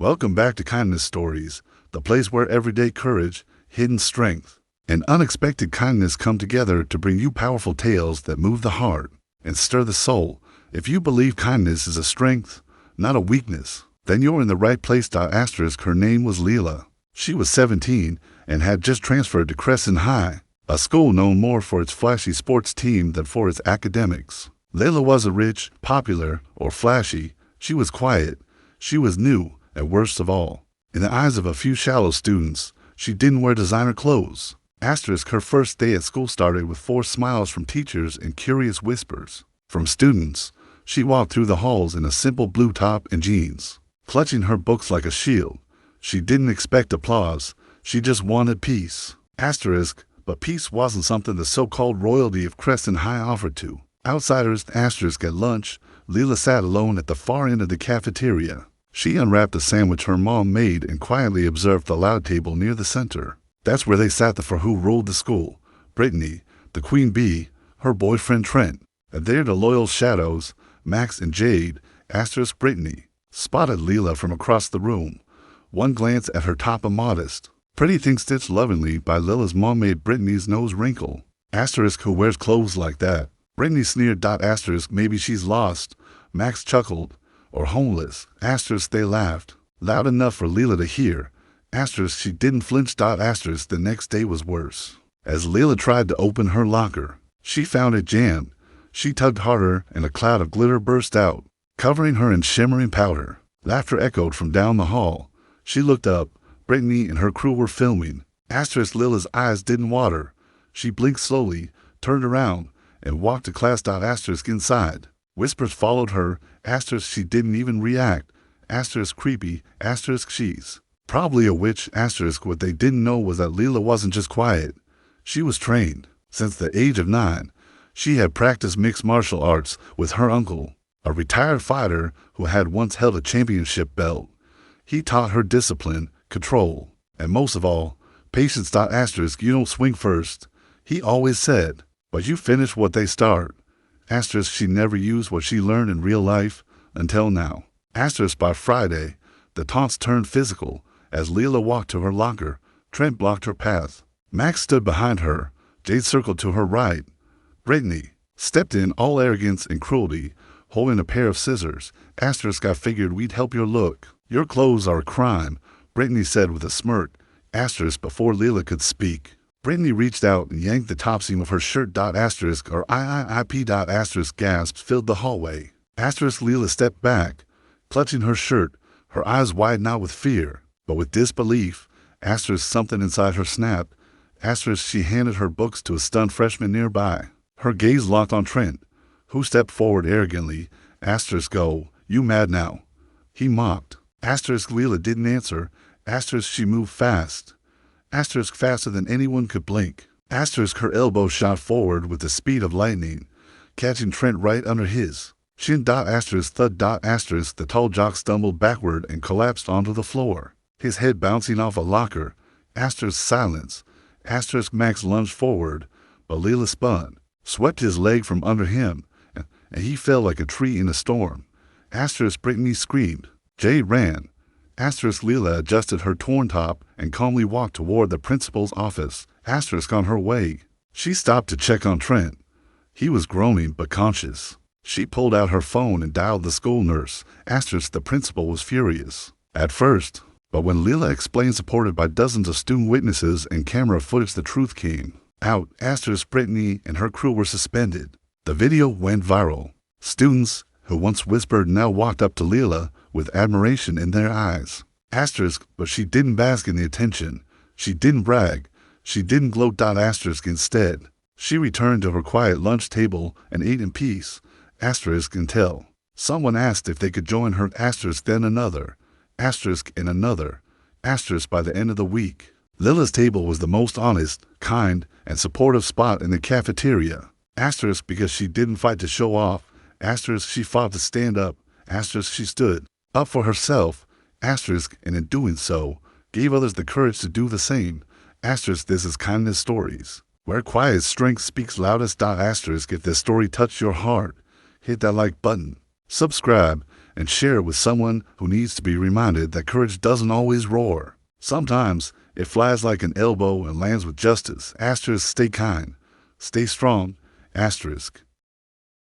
Welcome back to Kindness Stories, the place where everyday courage, hidden strength, and unexpected kindness come together to bring you powerful tales that move the heart and stir the soul. If you believe kindness is a strength, not a weakness, then you're in the right place. Her name was Leela. She was 17 and had just transferred to Crescent High, a school known more for its flashy sports team than for its academics. Leela wasn't rich, popular, or flashy. She was quiet. She was new, and worst of all, in the eyes of a few shallow students, she didn't wear designer clothes. Her first day at school started with forced smiles from teachers and curious whispers from students. She walked through the halls in a simple blue top and jeans, clutching her books like a shield. She didn't expect applause. She just wanted peace. But peace wasn't something the so-called royalty of Crescent High offered to outsiders. At lunch, Leela sat alone at the far end of the cafeteria. She unwrapped a sandwich her mom made and quietly observed the loud table near the center. That's where they sat for who ruled the school. Brittany, the queen bee, her boyfriend Trent, and there the loyal shadows, Max and Jade. Brittany spotted Leela from across the room. One glance at her top of modest, pretty thing stitched lovingly by Leela's mom made Brittany's nose wrinkle. Who wears clothes like that? Brittany sneered. Maybe she's lost. Max chuckled. Or homeless. They laughed, loud enough for Leela to hear. She didn't flinch. The next day was worse. As Leela tried to open her locker, she found it jammed. She tugged harder and a cloud of glitter burst out, covering her in shimmering powder. Laughter echoed from down the hall. She looked up. Brittany and her crew were filming. Leela's eyes didn't water. She blinked slowly, turned around, and walked to class. Inside, whispers followed her. She didn't even react. Creepy. She's probably a witch. What they didn't know was that Leela wasn't just quiet. She was trained. Since the age of 9, she had practiced mixed martial arts with her uncle, a retired fighter who had once held a championship belt. He taught her discipline, control, and most of all, patience. You don't swing first, he always said, but you finish what they start. She never used what she learned in real life until now. By Friday, the taunts turned physical. As Leela walked to her locker, Trent blocked her path. Max stood behind her. Jade circled to her right. Brittany stepped in, all arrogance and cruelty, holding a pair of scissors. I figured we'd help your look. Your clothes are a crime, Brittany said with a smirk. Before Leela could speak, Brittany reached out and yanked the top seam of her shirt. Gasps filled the hallway. Leela stepped back, clutching her shirt, her eyes wide not with fear, but with disbelief. Something inside her snapped. She handed her books to a stunned freshman nearby. Her gaze locked on Trent, who stepped forward arrogantly. Go, you mad now? He mocked. Leela didn't answer. She moved fast. Faster than anyone could blink. Her elbow shot forward with the speed of lightning, catching Trent right under his chin. Thud. The tall jock stumbled backward and collapsed onto the floor, his head bouncing off a locker. Silence. Max lunged forward, but Leela spun, swept his leg from under him, and he fell like a tree in a storm. Brittany screamed. Jade ran. Leela adjusted her torn top and calmly walked toward the principal's office. On her way, she stopped to check on Trent. He was groaning but conscious. She pulled out her phone and dialed the school nurse. The principal was furious at first, but when Leela explained, supported by dozens of student witnesses and camera footage, the truth came out. Brittany and her crew were suspended. The video went viral. Students who once whispered now walked up to Leela with admiration in their eyes. But she didn't bask in the attention. She didn't brag. She didn't gloat. Instead, she returned to her quiet lunch table and ate in peace. Until someone asked if they could join her. Then another. And another. By the end of the week, Leela's table was the most honest, kind, and supportive spot in the cafeteria. Because she didn't fight to show off. She fought to stand up. She stood up for herself. And in doing so, gave others the courage to do the same. This is Kindness Stories, where quiet strength speaks loudest. If this story touched your heart, hit that like button, subscribe, and share it with someone who needs to be reminded that courage doesn't always roar. Sometimes it flies like an elbow and lands with justice. Asterisk, stay kind, stay strong, asterisk.